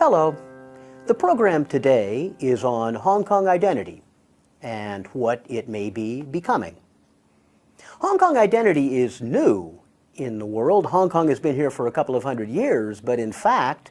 Hello. The program today is on Hong Kong identity and what it may be becoming. Hong Kong identity is new in the world. Hong Kong has been here for a couple of hundred years, but in fact,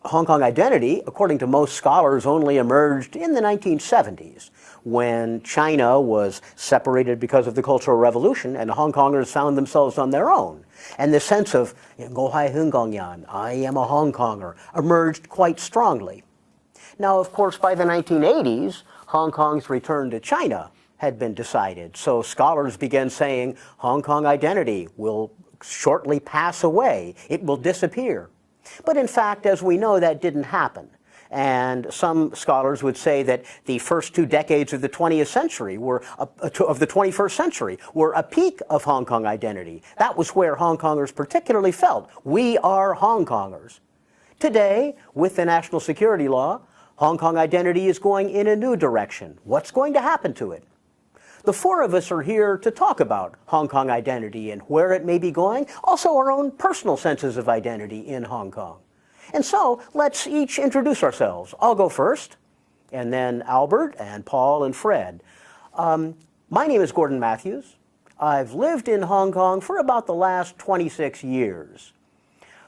Hong Kong identity, according to most scholars, only emerged in the 1970s when China was separated because of the Cultural Revolution and Hong Kongers found themselves on their own. And the sense of, I am a Hong Konger, emerged quite strongly. Now, of course, by the 1980s, Hong Kong's return to China had been decided. So scholars began saying Hong Kong identity will shortly pass away. It will disappear. But in fact, as we know, that didn't happen. And some scholars would say that the first 2 decades of the 20th century of the 21st century were a peak of Hong Kong identity. That was where Hong Kongers particularly felt, we are Hong Kongers. Today, with the national security law, Hong Kong identity is going in a new direction. What's going to happen to it? The 4 of us are here to talk about Hong Kong identity and where it may be going, also our own personal senses of identity in Hong Kong. And so let's each introduce ourselves. I'll go first, and then Albert and Paul and Fred. My name is Gordon Mathews. I've lived in Hong Kong for about the last 26 years.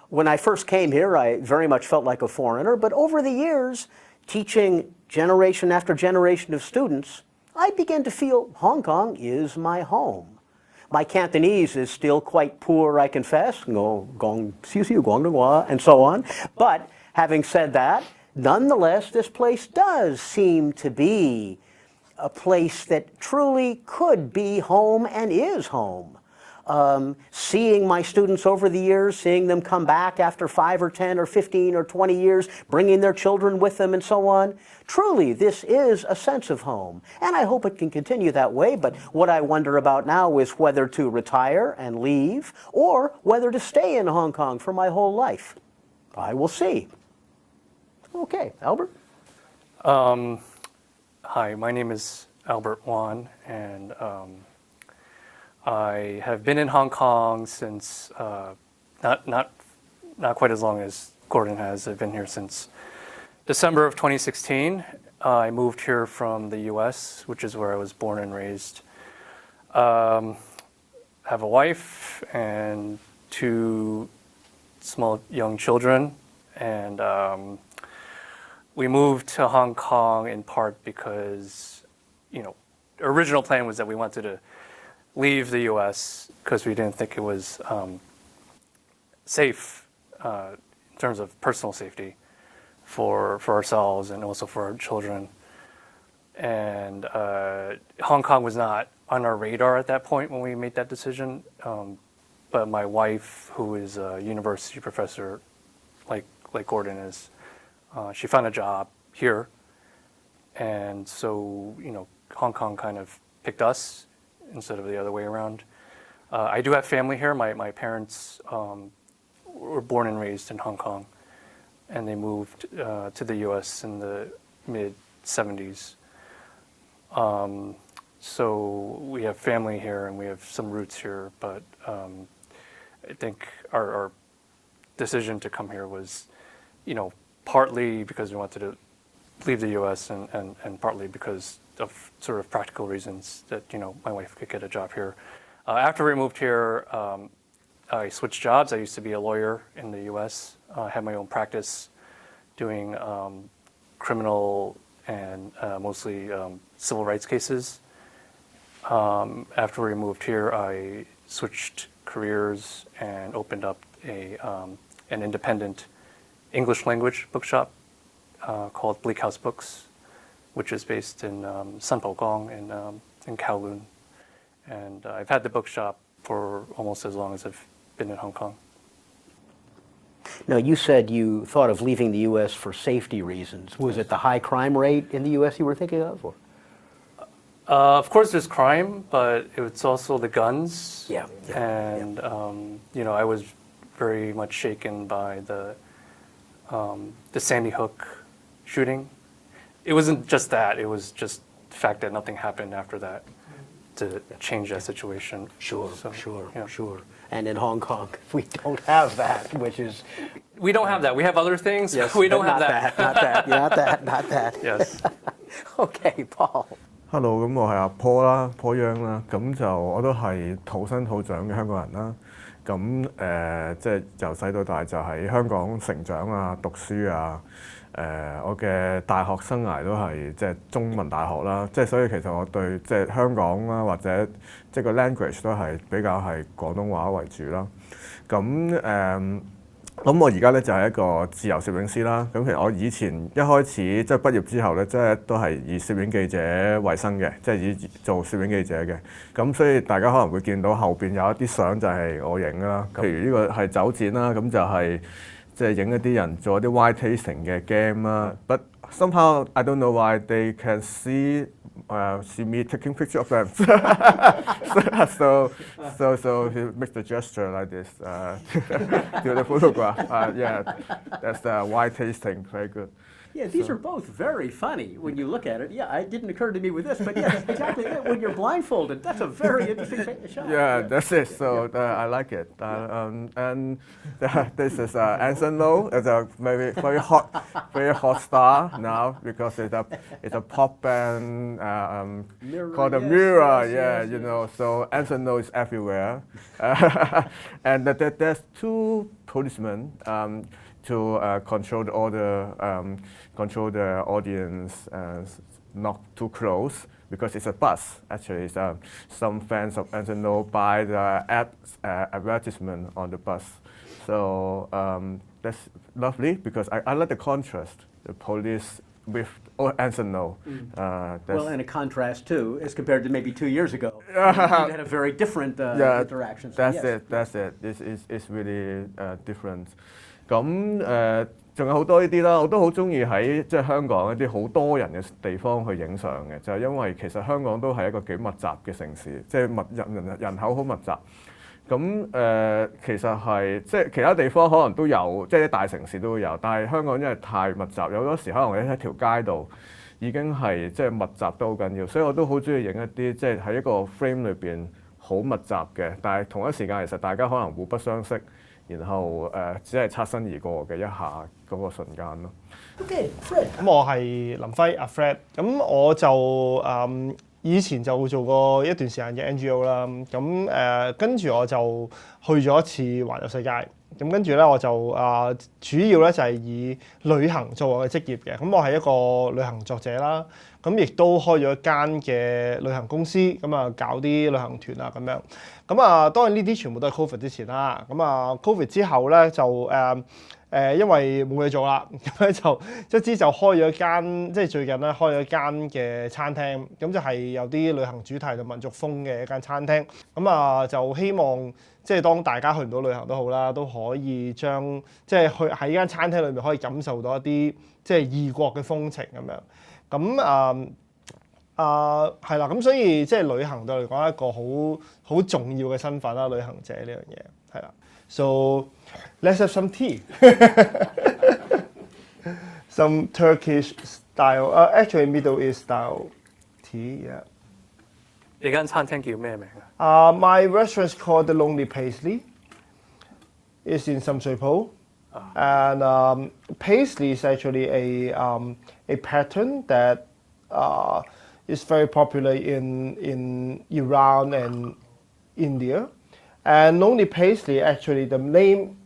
When I first came here, I very much felt like a foreigner, but over the years, teaching generation after generation of students, I began to feel Hong Kong is my home. My Cantonese is still quite poor, I confess, and so on. But having said that, nonetheless, this place does seem to be a place that truly could be home and is home. Seeing my students over the years, seeing them come back after 5 or 10 or 15 or 20 years, bringing their children with them and so on, truly this is a sense of home. And I hope it can continue that way, but what I wonder about now is whether to retire and leave or whether to stay in Hong Kong for my whole life. I will see. Okay, Albert? Hi, my name is Albert Wan, and I have been in Hong Kong since not quite as long as Gordon has. I've been here since December of 2016. I moved here from the U.S., which is where I was born and raised. Have a wife and 2 small young children, and we moved to Hong Kong in part because, original plan was that we wanted to leave the U.S. because we didn't think it was safe in terms of personal safety for ourselves and also for our children. And Hong Kong was not on our radar at that point when we made that decision. But my wife, who is a university professor, like Gordon is, she found a job here. And so, Hong Kong kind of picked us instead of the other way around. I do have family here. My parents were born and raised in Hong Kong, and they moved to the U.S. in the mid-'70s. So we have family here and we have some roots here, but I think our decision to come here was, partly because we wanted to leave the U.S. and partly because of sort of practical reasons that, my wife could get a job here. After we moved here, I switched jobs. I used to be a lawyer in the U.S. I had my own practice doing criminal and mostly civil rights cases. After we moved here, I switched careers and opened up an independent English language bookshop called Bleak House Books, which is based in Sanpo Gong in Kowloon. And I've had the bookshop for almost as long as I've been in Hong Kong. Now, you said you thought of leaving the U.S. for safety reasons. Was it the high crime rate in the U.S. you were thinking of? Or? Of course, there's crime, but it's also the guns. Yeah. And, I was very much shaken by the Sandy Hook shooting. It wasn't just that. It was just the fact that nothing happened after that to change that situation. Sure. And in Hong Kong, we don't have that, which is we don't have that. We have other things. Yes, we don't but have that. Not that. Not that. Yes. Okay, Paul. Hello，咁我係阿 Paul 啦，Paul Young 啦，咁就我都係土生土長嘅香港人啦。咁即係由細到大就喺香港成長啊、讀書啊。我嘅大學生涯都係即係中文大學啦，即係所以其實我對即係香港啦或者即係個 language 都係比較係廣東話為主啦。咁我而家咧就係一個自由攝影師啦。咁其實我以前一開始即係畢業之後咧，即係都係以攝影記者為生嘅，即係以做攝影記者嘅。咁所以大家可能會見到後邊有一啲相就係我影啦。譬如呢個係酒展啦，咁就係即係影一啲人做一啲 wine tasting 嘅 game 啦。But somehow I don't know why they can see me taking picture of them. So he makes the gesture like this to the photograph. Yeah, that's the wine tasting. Very good. Yeah, these are both very funny when you look at it. Yeah, it didn't occur to me with this, but yes, exactly. When you're blindfolded, that's a very interesting shot. Yeah, that's it. So I like it. And this is Anson Lo. It's a very hot star now because it's a pop band called the Mirror. Yeah, you know. So Anson Lo is everywhere, and there's two policemen. To control the order, control the audience, not too close because it's a bus. Actually, it's, some fans of Anson Lo buy the advertisement on the bus. So that's lovely because I like the contrast, the police with Anson Lo. Well, and a contrast too, as compared to maybe 2 years ago. You had a very different interaction. So That's yes. it. That's it. It's really different. 咁仲有好多呢啲啦，我都好中意喺即係香港一啲好多人嘅地方去影相嘅，就係因為其實香港都係一個幾密集嘅城市，即係人口好密集。咁其實係即係其他地方可能都有，即係啲大城市都會有，但係香港因為太密集，有好多時可能你喺條街度已經係即係密集都好緊要，所以我都好中意影一啲即係喺一個 frame 裏邊好密集嘅，但係同一時間其實大家可能互不相識。然後只係擦身而過嘅一下嗰個瞬間咯。Okay, Fred. 咁我係林輝阿 Fred，咁我就以前就做過一段時間嘅 NGO 啦，咁跟住我就去咗一次環遊世界，咁跟住咧我就主要咧就係以旅行作為我嘅職業嘅，咁我係一個旅行作者啦，咁亦都開咗一間嘅旅行公司，咁搞啲旅行團啊咁樣。咁當然呢啲全部都係 Covid 之前啦。咁Covid 之後咧就因為冇嘢做啦，咁咧就卒之就開咗一間，即係最近咧開咗一間嘅餐廳，咁就係有啲旅行主題同民族風嘅一間餐廳。咁就希望即係當大家去唔到旅行都好啦，都可以將即係去喺呢間餐廳裏面可以感受到一啲即係異國嘅風情咁樣。咁係啦，咁所以即係旅行對我嚟講係一個好重要嘅身份啦，旅行者呢樣嘢係啦。So let's have some tea, some Turkish style, actually Middle East style tea. Yeah. 你間餐廳叫咩名啊？My restaurant's called the Lonely Paisley. It's in 深水埗. And paisley is actually a pattern that is very popular in Iran and India. And Lonely Paisley, actually, the name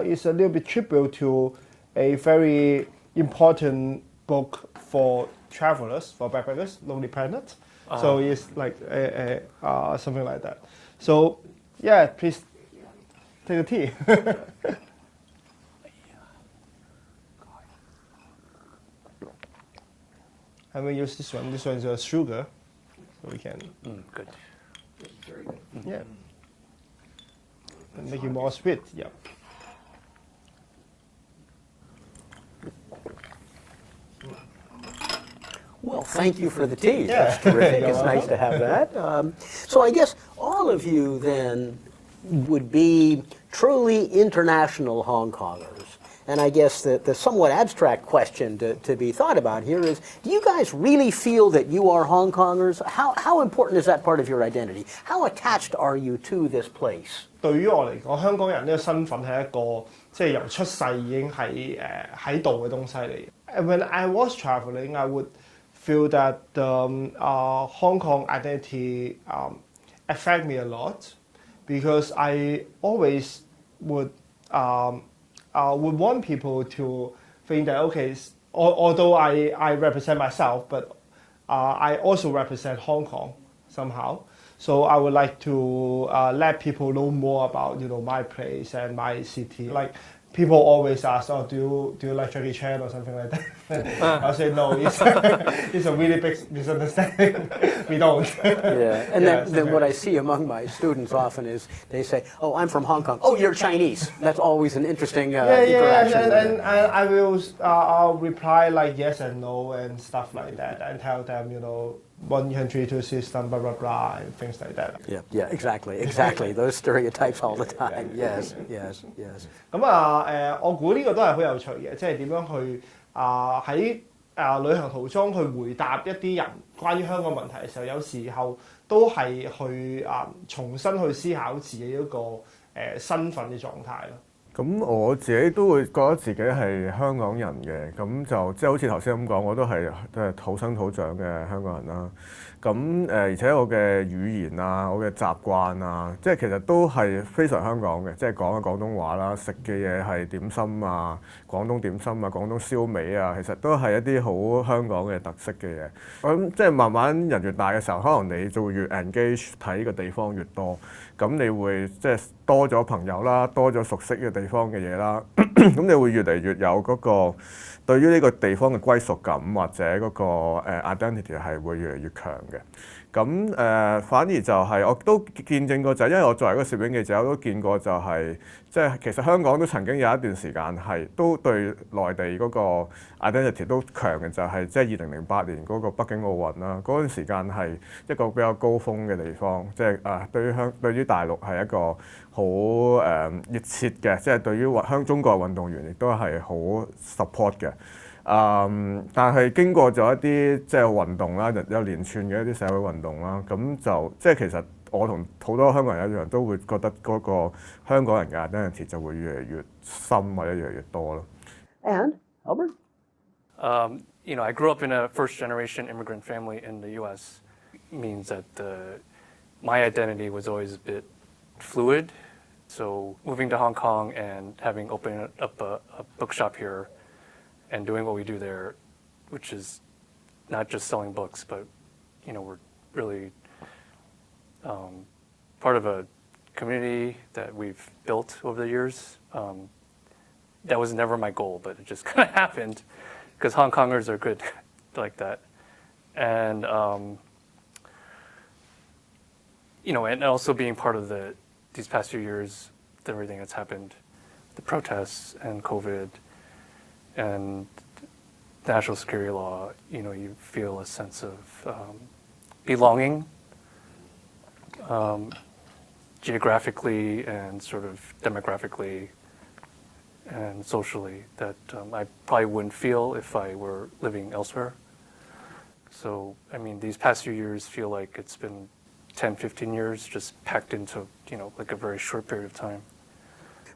is a little bit tribute to a very important book for travelers, for backpackers, Lonely Planet. So it's like something like that. So, yeah, please take a tea. I'm going to use this one. This one is sugar, so we can. Good. Very good. Yeah. And make it more sweet. Yeah. Well, thank you for the tea. Yeah. That's terrific. It's nice to have that. So I guess all of you then would be truly international Hong Kongers. And I guess the somewhat abstract question to be thought about here is, do you guys really feel that you are Hong Kongers? How important is that part of your identity? How attached are you to this place? 對於我嚟講，香港人呢個身份係一個即係由出世已經喺度嘅東西嚟。When I was traveling, I would feel that the Hong Kong identity affect me a lot because I always would want people to think that okay, although I represent myself, but I also represent Hong Kong somehow. So I would like to let people know more about my place and my city. Like people always ask, "Oh, do you like Jackie Chan or something like that?" I'll say no. It's a really big misunderstanding. We don't. Yeah, and then what I see among my students often is they say, "Oh, I'm from Hong Kong." "Oh, you're Chinese." That's always an interesting interaction. And I will reply like yes and no and stuff like that, and tell them one country, two system, blah blah blah, and things like that. Yeah, exactly. Those stereotypes all the time. Yes. 咁我估呢個都係好有趣嘅，即係點樣去喺旅行途中去回答一啲人關於香港問題嘅時候，有時候都係去重新去思考自己一個身份嘅狀態咯。咁我自己都會覺得自己係香港人嘅，咁就即係好似頭先咁講，我都係土生土長嘅香港人啦。咁而且我嘅語言啊，我嘅習慣啊，即係其實都係非常香港嘅，即係講嘅廣東話啦，食嘅嘢係點心啊，廣東點心啊，廣東燒味啊，其實都係一啲好香港嘅特色嘅嘢。咁即係慢慢人越大嘅時候，可能你就會越 engage 睇呢個地方越多，咁你會即係多咗朋友啦，多咗熟悉嘅地方嘅嘢啦，咁你會越嚟越有嗰個對於呢個地方嘅歸屬感或者嗰個identity 係會越嚟越強嘅。咁反而就係我都見證過，就係因為我作為一個攝影記者，我都見過就係即係其實香港都曾經有一段時間係都對內地嗰個 identity 都強嘅，就係即係2008年嗰個北京奧運啦。嗰段時間係一個比較高峰嘅地方，即係對於大陸係一個好熱切嘅，即係對於中國運動員亦都係好 support 嘅。但係經過咗一啲即係運動啦，有連串嘅一啲社會運動啦，咁就即係其實我同好多香港人一樣，都會覺得嗰個香港人嘅 identity 就會越嚟越深或者越嚟越多咯。And Albert? I grew up in a first-generation immigrant family in the U.S. Means that my identity was always a bit fluid. So moving to Hong Kong and having opened up a bookshop here and doing what we do there, which is not just selling books, but we're really part of a community that we've built over the years. That was never my goal, but it just kind of happened because Hong Kongers are good like that. And and also being part of these past few years, everything that's happened, the protests and COVID and national security law, you feel a sense of belonging geographically and sort of demographically and socially that I probably wouldn't feel if I were living elsewhere. So, these past few years feel like it's been 10, 15 years just packed into, like a very short period of time.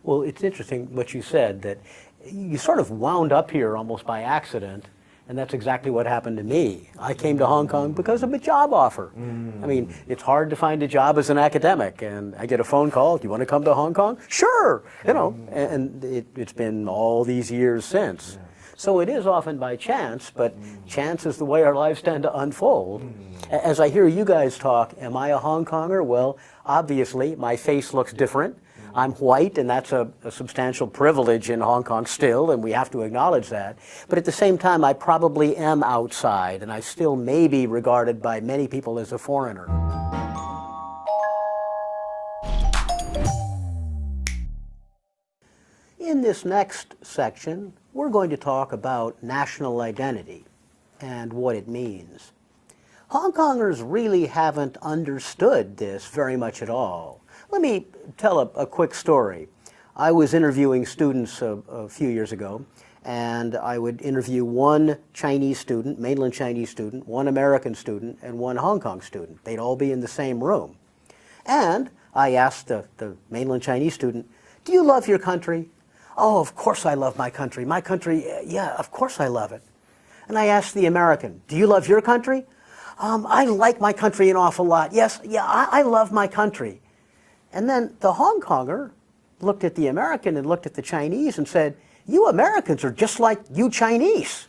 Well, it's interesting what you said, that you sort of wound up here almost by accident, and that's exactly what happened to me. I came to Hong Kong because of a job offer. It's hard to find a job as an academic, and I get a phone call, "Do you want to come to Hong Kong?" Sure! And it's been all these years since. So it is often by chance, but chance is the way our lives tend to unfold. As I hear you guys talk, am I a Hong Konger? Well, obviously, my face looks different. I'm white, and that's a substantial privilege in Hong Kong still, and we have to acknowledge that. But at the same time, I probably am outside, and I still may be regarded by many people as a foreigner. In this next section, we're going to talk about national identity and what it means. Hong Kongers really haven't understood this very much at all. Let me tell a quick story. I was interviewing students a few years ago, and I would interview one Chinese student, mainland Chinese student, one American student, and one Hong Kong student. They'd all be in the same room. And I asked the mainland Chinese student, "Do you love your country?" "Oh, of course I love my country. My country, yeah, of course I love it." And I asked the American, "Do you love your country?" "I like my country an awful lot. Yes, yeah, I love my country." And then the Hong Konger looked at the American and looked at the Chinese and said, "You Americans are just like you Chinese."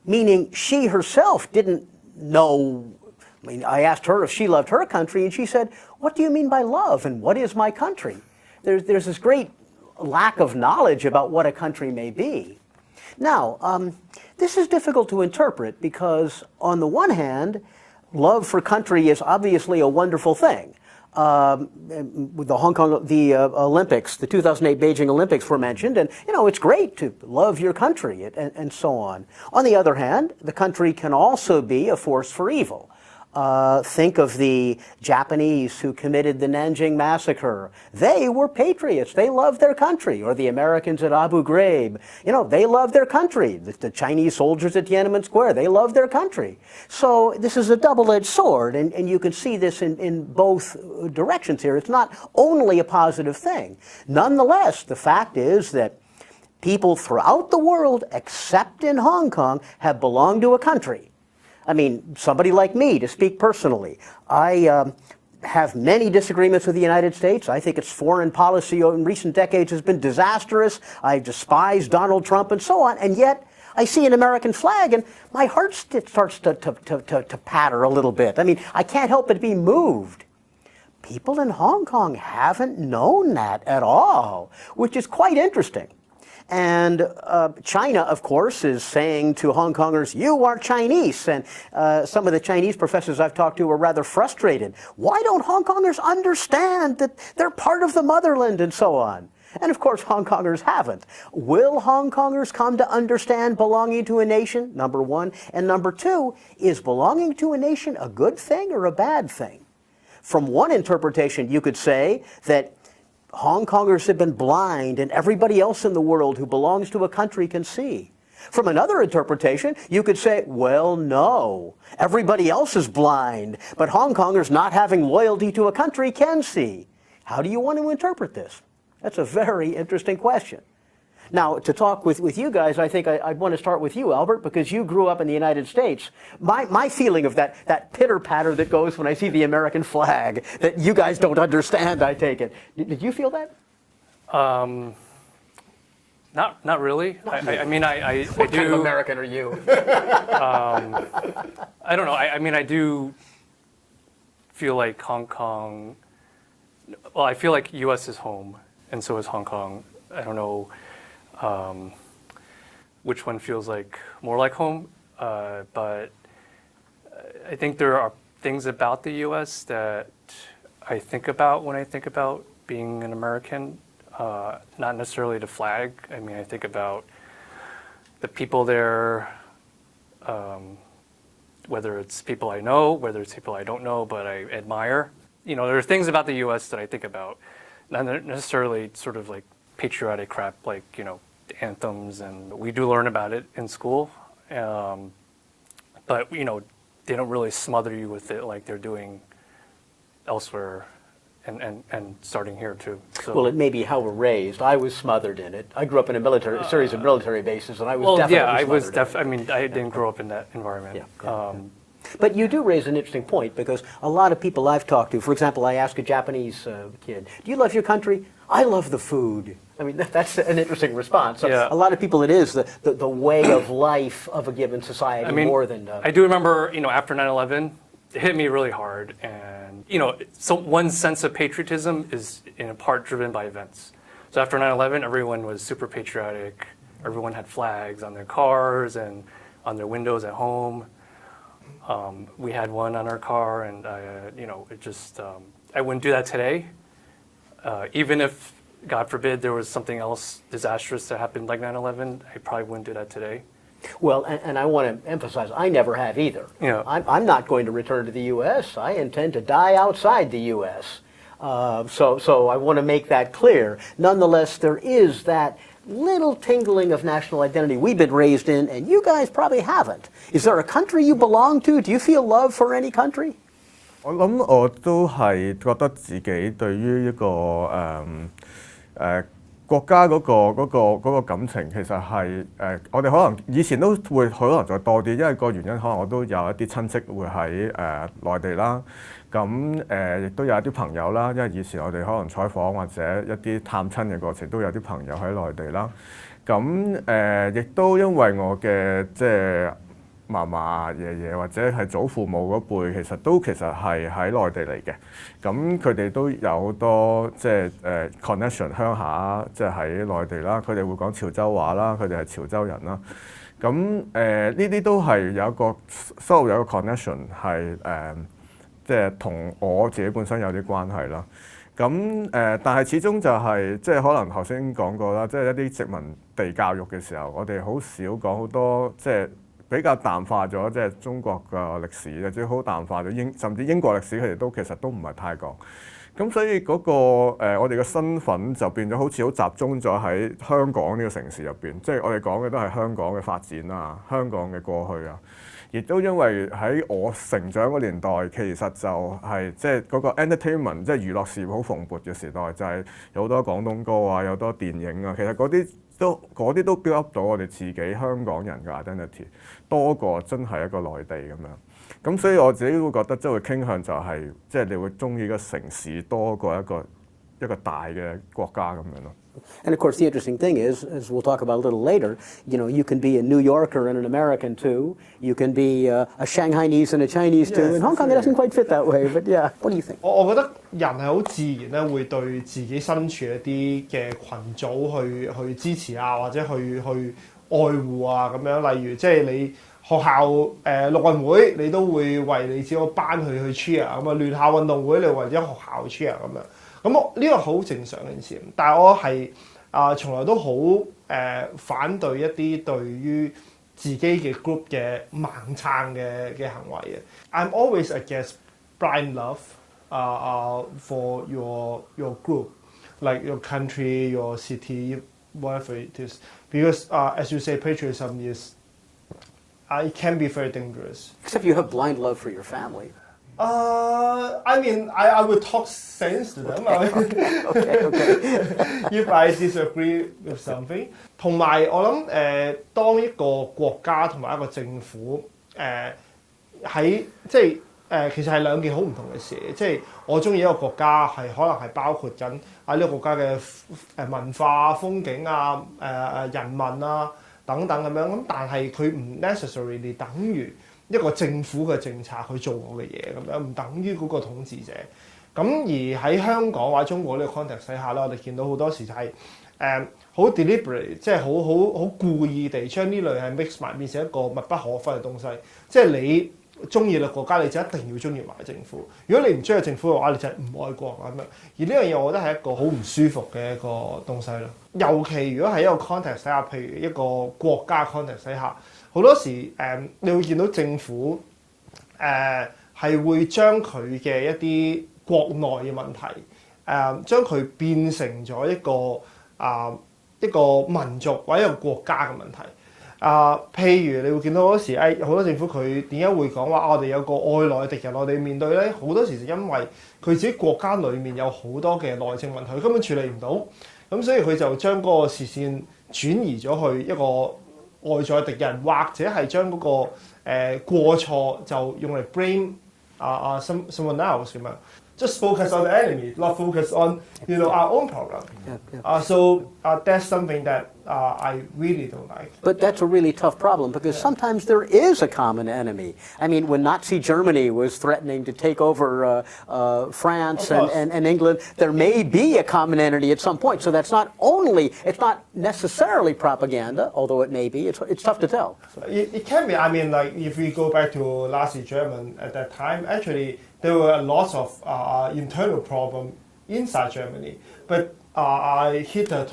Meaning she herself didn't know. I mean, I asked her if she loved her country, and she said, "What do you mean by love, and what is my country?" There's this great lack of knowledge about what a country may be. Now, this is difficult to interpret because, on the one hand, love for country is obviously a wonderful thing. With the Olympics, the 2008 Beijing Olympics were mentioned, and it's great to love your country and so on. On the other hand, the country can also be a force for evil. Think of the Japanese who committed the Nanjing massacre. They were patriots. They loved their country. Or the Americans at Abu Ghraib. They loved their country. The Chinese soldiers at Tiananmen Square, they loved their country. So this is a double-edged sword, and you can see this in both directions here. It's not only a positive thing. Nonetheless, the fact is that people throughout the world, except in Hong Kong, have belonged to a country. I mean, somebody like me, to speak personally, I have many disagreements with the United States. I think its foreign policy in recent decades has been disastrous. I despise Donald Trump and so on. And yet, I see an American flag and my heart starts to patter a little bit. I mean, I can't help but be moved. People in Hong Kong haven't known that at all, which is quite interesting. And China, of course, is saying to Hong Kongers, "You are Chinese." And some of the Chinese professors I've talked to are rather frustrated. Why don't Hong Kongers understand that they're part of the motherland and so on? And of course, Hong Kongers haven't. Will Hong Kongers come to understand belonging to a nation? Number one. And number two, is belonging to a nation a good thing or a bad thing? From one interpretation, you could say that Hong Kongers have been blind and everybody else in the world who belongs to a country can see. From another interpretation, you could say, well, no, everybody else is blind, but Hong Kongers not having loyalty to a country can see. How do you want to interpret this? That's a very interesting question. Now, to talk with you guys, I think I'd want to start with you, Albert, because you grew up in the United States. My feeling of that pitter-patter that goes when I see the American flag, that you guys don't understand, I take it. Did you feel that? Not really. I mean, I do. What kind of American are you? I don't know. I mean, I do feel like Hong Kong. Well, I feel like U.S. is home, and so is Hong Kong. I don't know which one feels like more like home, but I think there are things about the U.S. that I think about when I think about being an American. Not necessarily the flag. I mean, I think about the people there, whether it's people I know, whether it's people I don't know, but I admire. There are things about the U.S. that I think about, not necessarily sort of like patriotic crap, like, the anthems, and we do learn about it in school. But, they don't really smother you with it like they're doing elsewhere. And starting here too. So. Well, it may be how we're raised. I was smothered in it. I grew up in a series of military bases, and I was definitely smothered. I mean, I didn't grow up in that environment. Yeah. But you do raise an interesting point, because a lot of people I've talked to, for example, I asked a Japanese kid, "Do you love your country?" "I love the food." I mean, that's an interesting response. So yeah. A lot of people, it is the way of life of a given society more than... I do remember, after 9/11, it hit me really hard, and so one sense of patriotism is in part driven by events. So after 9/11, everyone was super patriotic. Everyone had flags on their cars and on their windows at home. We had one on our car, and it just I wouldn't do that today. Even if, God forbid, there was something else disastrous that happened like 9/11, I probably wouldn't do that today. Well, and I want to emphasize, I never have either. Yeah. I'm not going to return to the U.S. I intend to die outside the U.S. So I want to make that clear. Nonetheless, there is that little tingling of national identity we've been raised in, and you guys probably haven't. Is there a country you belong to? Do you feel love for any country? 我諗我都係覺得自己對於一個國家嗰個感情其實係我哋可能以前都會可能再多啲，因為個原因可能我都有一啲親戚會喺內地啦，咁亦都有一啲朋友啦，因為以前我哋可能採訪或者一啲探親嘅過程都有啲朋友喺內地啦，咁亦都因為我嘅即係嫲嫲、爺爺或者係祖父母嗰輩，其實係喺內地嚟嘅，咁佢哋都有好多即係connection 鄉下，即係喺內地啦，佢哋會講潮州話啦，佢哋係潮州人啦，咁呢啲都係有一個有一個 connection 係即係同我自己本身有啲關係啦。咁但係始終就係即係可能頭先講過啦，即係一啲殖民地教育嘅時候，我哋好少講好多即係比較淡化咗即係中國嘅歷史嘅，即係好淡化咗甚至英國歷史佢哋其實都唔係太講。咁所以嗰個我哋嘅身份就變咗好似好集中咗喺香港呢個城市入邊，即係我哋講嘅都係香港嘅發展啊，香港嘅過去啊。亦都因為喺我成長嗰年代，其實就係即係嗰個 entertainment， 即係娛樂事業好蓬勃嘅時代，就係有好多廣東歌啊，有好多電影啊，其實嗰啲都 build up 到我哋自己香港人嘅 identity， 多過真係一個內地咁樣。咁所以我自己會覺得即係會傾向就係即係你會中意個城市多過一個大嘅國家咁樣咯。And of course, the interesting thing is, as we'll talk about a little later, you can be a New Yorker and an American too. You can be a Shanghainese and a Chinese too. In Hong Kong, it doesn't quite fit that way, but yeah. What do you think? 我覺得人係好自然咧，會對自己身處一啲嘅群組去支持啊，或者去愛護啊咁樣。例如即係你學校陸運會，你都會為你自己個班去 cheer 咁啊，聯校運動會你為咗學校 cheer 咁樣。咁呢個好正常嘅事，但係我係從來都好反對一啲對於自己嘅 group 嘅盲撐嘅行為嘅。I'm always against blind love for your group, like your country, your city, whatever it is, because as you say, patriotism is it can be very dangerous. Except you have blind love for your family. I mean, I will talk sense to them. Okay. If I disagree with something， 同埋我諗當一個國家同埋一個政府喺即係其實係兩件好唔同嘅事。即係我中意一個國家係可能係包括緊呢個國家嘅文化、風景啊、人民啊等等咁樣。咁但係佢唔 necessarily 等於一個政府嘅政策去做我嘅嘢咁樣，唔等於嗰個統治者。咁而喺香港或者中國呢個 context 底下咧，我哋見到好多時就係好 deliberate， 即係好故意地將呢類係 mix 埋變成一個密不可分嘅東西。即係你中意嘅國家，你就一定要中意埋政府。如果你唔中意政府嘅話，你就係唔愛國咁樣。而呢樣嘢，我覺得係一個好唔舒服嘅一個東西咯。尤其如果喺一個 context 底下，譬如一個國家 context 底下。好多時你會見到政府係會將佢嘅一啲國內嘅問題將佢變成咗一個民族或者一個國家嘅問題。譬如你會見到好多時好多政府佢點解會講話我哋有個外來敵人，我哋面對咧好多時就因為佢自己國家裡面有好多嘅內政問題，佢根本處理唔到，咁所以佢就將嗰個視線轉移咗去一個外在敵人，或者係將嗰個過錯就用嚟 blame someone else 咁樣。Just focus on the enemy, not focus on our own problem. So that's something that I really don't like. But that's a really tough problem because sometimes there is a common enemy. I mean, when Nazi Germany was threatening to take over France and England, there may be a common enemy at some point. So it's not necessarily propaganda, although it may be. It's tough to tell. It can be. I mean, like if we go back to Nazi Germany at that time, actually there were lots of internal problems inside Germany, but Hitler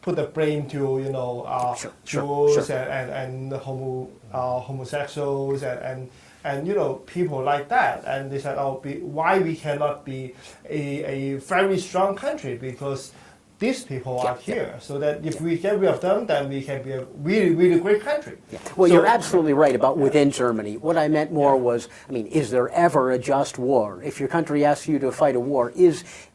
put put the blame to Jews and homosexuals and people like that, and they said, why we cannot be a very strong country because these people are here, so that if we get rid of them, then we can be a really, really great country. Yeah. Well, you're absolutely right about within Germany. What I meant more was, is there ever a just war? If your country asks you to fight a war,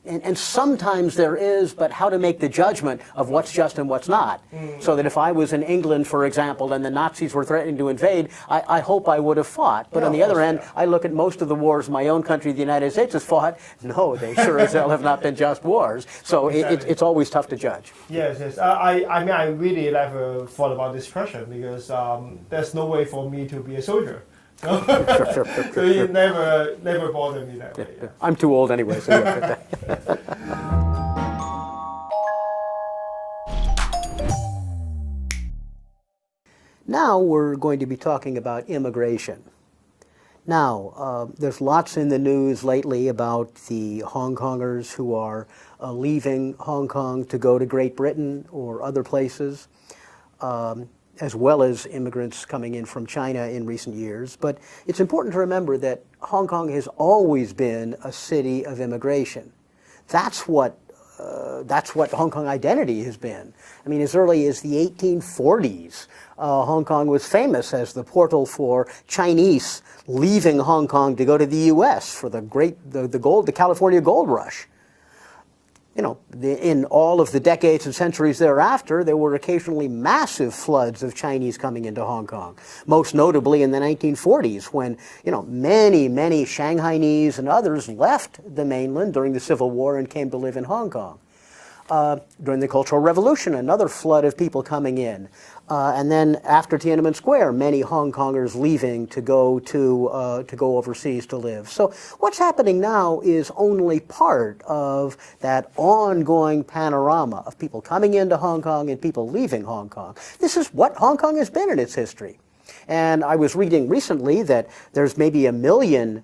and sometimes there is, but how to make the judgment of what's just and what's not. So that if I was in England, for example, and the Nazis were threatening to invade, I hope I would have fought. But on the other hand, I look at most of the wars my own country, the United States, has fought. No, they sure as hell have not been just wars. So it's always tough to judge. Yes. I really never thought about this question because there's no way for me to be a soldier. So it never bothered me that way. Yeah. I'm too old anyway, so yeah. Now we're going to be talking about immigration. Now, there's lots in the news lately about the Hong Kongers who are leaving Hong Kong to go to Great Britain or other places, as well as immigrants coming in from China in recent years. But it's important to remember that Hong Kong has always been a city of immigration. That's what Hong Kong identity has been. As early as the 1840s, Hong Kong was famous as the portal for Chinese leaving Hong Kong to go to the U.S. for the California gold rush. In all of the decades and centuries thereafter, there were occasionally massive floods of Chinese coming into Hong Kong. Most notably in the 1940s, when many Shanghainese and others left the mainland during the Civil War and came to live in Hong Kong. During the Cultural Revolution, another flood of people coming in. And then after Tiananmen Square, many Hong Kongers leaving to go overseas to live. So what's happening now is only part of that ongoing panorama of people coming into Hong Kong and people leaving Hong Kong. This is what Hong Kong has been in its history. And I was reading recently that there's maybe 1 million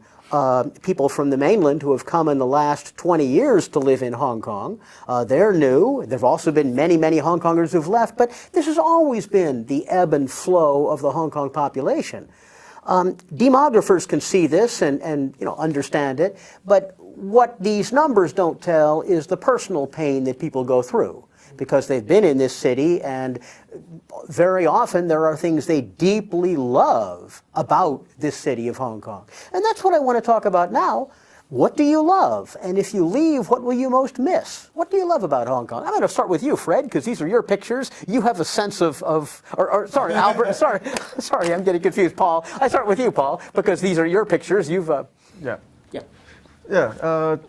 people from the mainland who have come in the last 20 years to live in Hong Kong. They're new. There have also been many Hong Kongers who've left, but this has always been the ebb and flow of the Hong Kong population. Demographers can see this and understand it, but what these numbers don't tell is the personal pain that people go through, because they've been in this city, and very often there are things they deeply love about this city of Hong Kong. And that's what I want to talk about now. What do you love? And if you leave, what will you most miss? What do you love about Hong Kong? I'm going to start with you, Fred, because these are your pictures. You have a sense or sorry, Albert, sorry, I'm getting confused, Paul. I start with you, Paul, because these are your pictures. You've,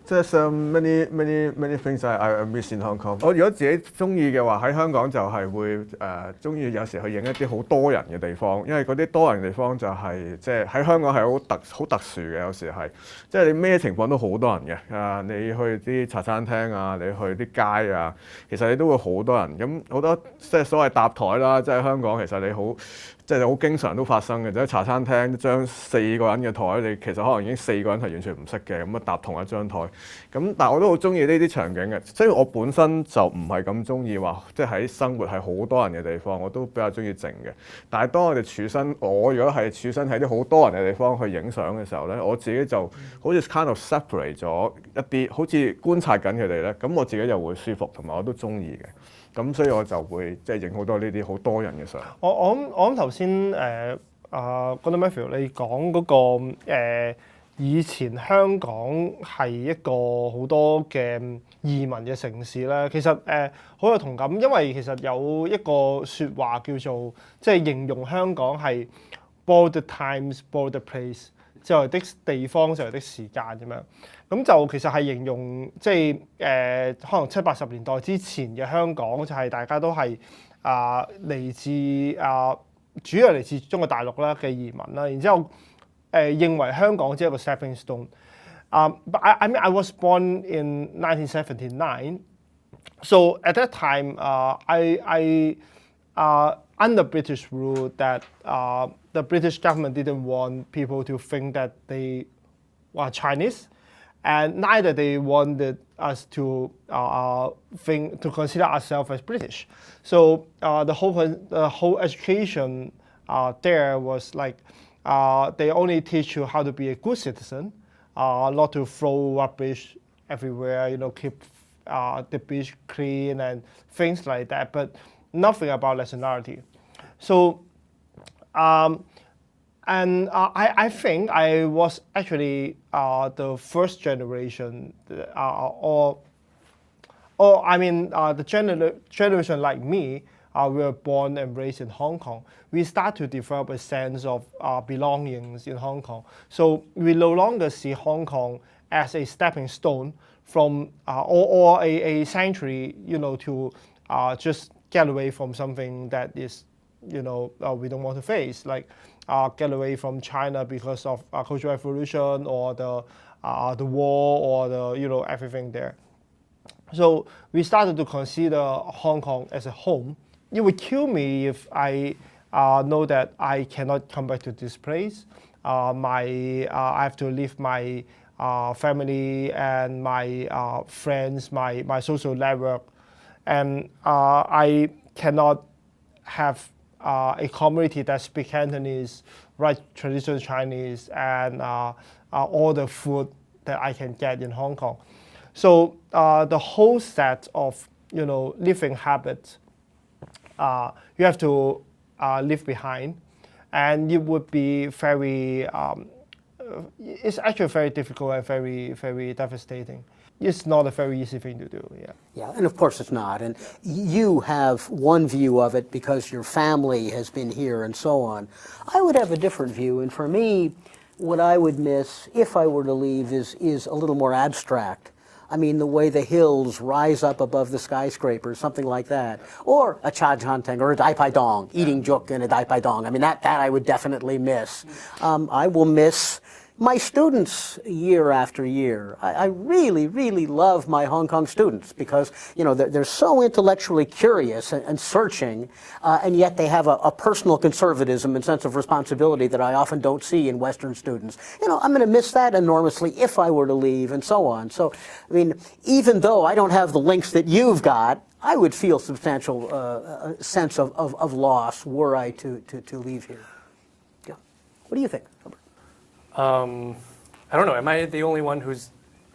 there's many things I miss in Hong Kong. 我如果自己中意嘅話，喺香港就係會中意有時去影一啲好多人嘅地方，因為嗰啲多人嘅地方就係即係喺香港係好特殊嘅，有時係即係你咩情況都好多人嘅。你去啲茶餐廳啊，你去啲街啊，其實你都會好多人。咁好多即係所謂搭台啦，即係香港其實你好。即係好經常都發生嘅，就喺茶餐廳將4個人嘅台，你其實可能已經4個人係完全唔識嘅，咁搭同一張台。咁但係我都好中意呢啲場景嘅，所以我本身就唔係咁中意話，即係喺生活係好多人嘅地方，我都比較中意靜嘅。但係當我哋我如果係處身喺啲好多人嘅地方去影相嘅時候咧，我自己就好似 kind of separate 咗一啲，好似觀察緊佢哋咧，咁我自己就會舒服，同埋我都中意嘅。咁所以我就會即係影好多呢啲好多人嘅相。我諗頭先Gordon Mathews 你講嗰個以前香港係一個好多嘅移民嘅城市咧，其實好有同感，因為其實有一個説話叫做即係形容香港係 border times border place， 就係的地方就係的時間咁樣。咁就其實係形容即係可能70、80年代之前嘅香港，就係大家都係嚟自主要嚟自中國大陸啦嘅移民啦，然之後認為香港只係一個 stepping stone。But I mean I was born in 1979, so at that time I under British rule that the British government didn't want people to think that they were Chinese. and neither they wanted us to consider ourselves as British. So the whole education there was like they only teach you how to be a good citizen, not to throw rubbish everywhere, keep the beach clean and things like that, but nothing about nationality. So, I think I was actually the first generation, the generation like me. We were born and raised in Hong Kong. We start to develop a sense of belongings in Hong Kong. So we no longer see Hong Kong as a stepping stone from or a sanctuary, to just get away from something that is, we don't want to face, like get away from China because of Cultural Revolution or the war or the everything there. So we started to consider Hong Kong as a home. It would kill me if I know that I cannot come back to this place. I have to leave my family and my friends, my social network, and I cannot have a community that speaks Cantonese, write traditional Chinese, and all the food that I can get in Hong Kong. So the whole set of living habits you have to leave behind, and it would be very. It's actually very difficult and very, very devastating. It's not a very easy thing to do. Yeah. Yeah, and of course it's not. And you have one view of it because your family has been here and so on. I would have a different view, and for me, what I would miss if I were to leave is a little more abstract. I mean, the way the hills rise up above the skyscrapers, something like that. Or a cha janteng or a dai pai dong, eating juk and a dai pai dong. I mean, that I would definitely miss. I will miss my students year after year. I really, really love my Hong Kong students because, they're so intellectually curious and searching, and yet they have a personal conservatism and sense of responsibility that I often don't see in Western students. I'm going to miss that enormously if I were to leave and so on. So, I mean, even though I don't have the links that you've got, I would feel substantial sense of loss were I to leave here. Yeah. What do you think, Robert? I don't know. Am I the only one who's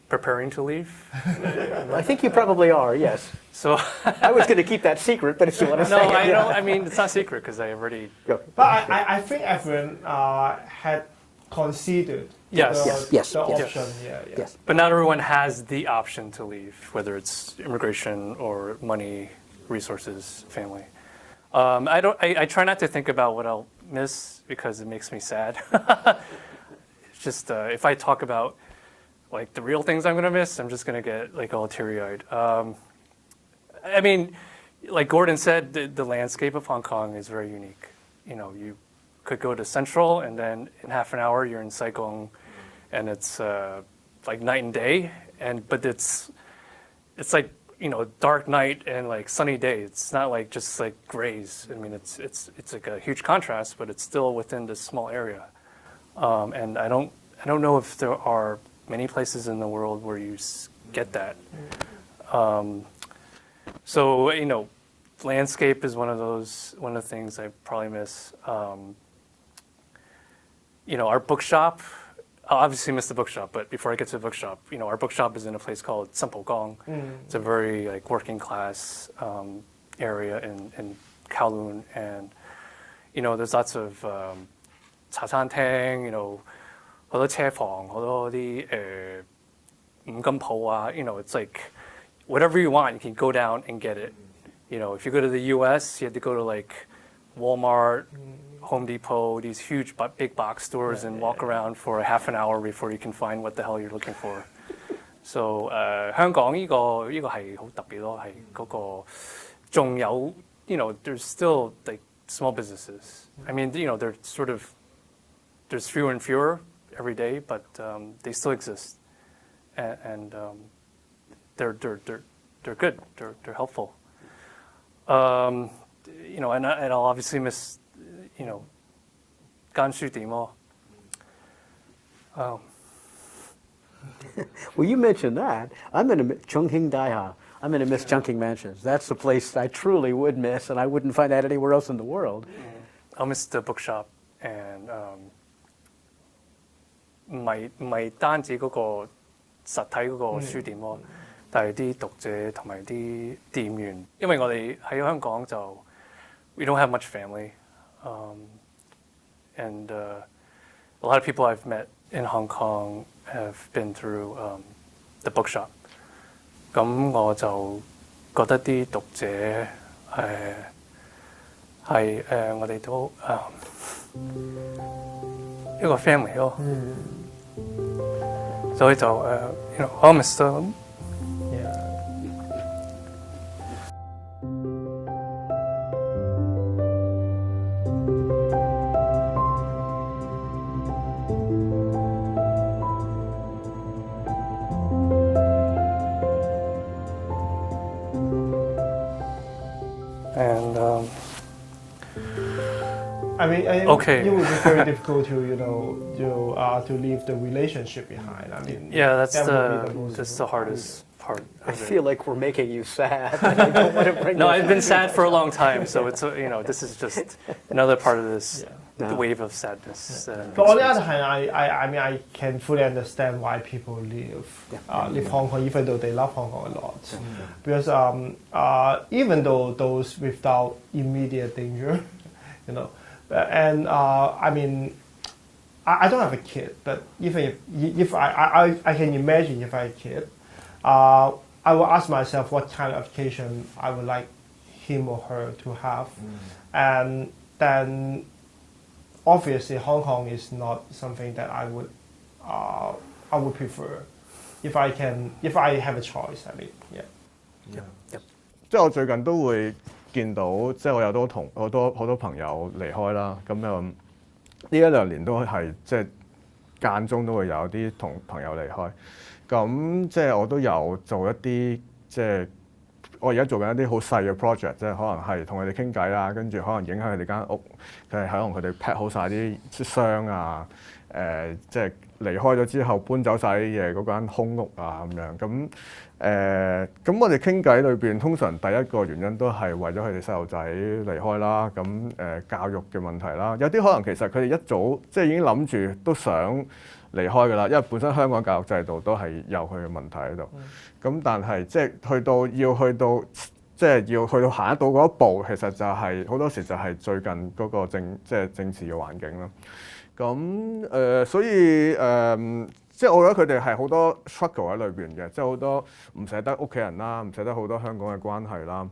preparing to leave? I think you probably are, yes. So I was going to keep that secret, but if you want to no, say it. I don't. I mean, it's not secret because I already. Go. But I think everyone had considered Yes. the option. Yes. But not everyone has the option to leave, whether it's immigration or money, resources, family. I try not to think about what I'll miss because it makes me sad. It's just if I talk about like the real things I'm gonna miss, I'm just gonna get like all teary-eyed. I mean, like Gordon said, the landscape of Hong Kong is very unique. You could go to Central, and then in half an hour you're in Saigon, and it's like night and day. But it's like dark night and like sunny day. It's not like just like grays. I mean, it's like a huge contrast, but it's still within this small area. And I don't know if there are many places in the world where you get that. So landscape is one of the things I probably miss. Our bookshop. I'll obviously miss the bookshop, but before I get to the bookshop, our bookshop is in a place called Sampogong. It's a very like working class area in Kowloon, and there's lots of茶餐廳，好多車房，好多啲五金鋪啊，it's like whatever you want, you can go down and get it. If you go to the U.S., you have to go to like Walmart, Home Depot, these huge big box stores, and walk around for a half an hour before you can find what the hell you're looking for. So 香港呢個係好特別咯，係嗰個仲有there's still like small businesses. I mean they're sort of there's fewer and fewer every day, but they still exist, and they're good. They're helpful. And I'll obviously miss間書店咯。Well, you mentioned that. I'm going to Chongqing Daiha. I'm going to miss Chungking Mansions. That's the place I truly would miss, and I wouldn't find that anywhere else in the world. I'll miss the bookshop and 唔係單止嗰個實體嗰個書店咯，但係啲讀者同埋啲店員，因為我哋喺香港就 we don't have much family, and a lot of people I've met in Hong Kong have been through the bookshop. 咁我就覺得啲讀者係我哋都一個 family 咯，所以就我 miss them。And I mean, okay. It would be very difficult to leave the relationship behind. I mean, yeah, that's the hardest part. I feel like we're making you sad. And I don't want to bring No, this I've been sad for a long time, so it's this is just another part of this wave of sadness. But on the other hand, I mean, I can fully understand why people leave Hong Kong, even though they love Hong Kong a lot. Because even though those without immediate danger, and I mean, I don't have a kid, but even if I can imagine if I had a kid, I will ask myself what kind of education I would like him or her to have, and then obviously Hong Kong is not something that I would prefer if I have a choice. I mean, yeah. Yep. 即係我最近都會見到，即係我有好多朋友離開啦。咁呢1-2年都係即係間中都會有啲同朋友離開。咁即係我都有做一啲即係我而家做緊一啲好細嘅 project， 即係可能係同佢哋傾偈啦，跟住可能影響佢哋間屋，可能佢哋 pack 好晒啲箱啊，即係離開咗之後搬走晒啲嘢嗰間空屋啊咁樣。咁我哋傾偈裏邊，通常第一個原因都係為咗佢哋細路仔離開啦。教育嘅問題啦，有啲可能其實佢哋一早即係已經諗住都想離開㗎啦，因為本身香港教育制度都係有佢嘅問題喺度。咁但係即係去到行得到嗰一步，其實就係好多時就係最近嗰個政治嘅環境啦。所以即係我覺得佢哋係好多 struggle 喺裏邊嘅，即係好多唔捨得屋企人啦，唔捨得好多香港嘅關係啦。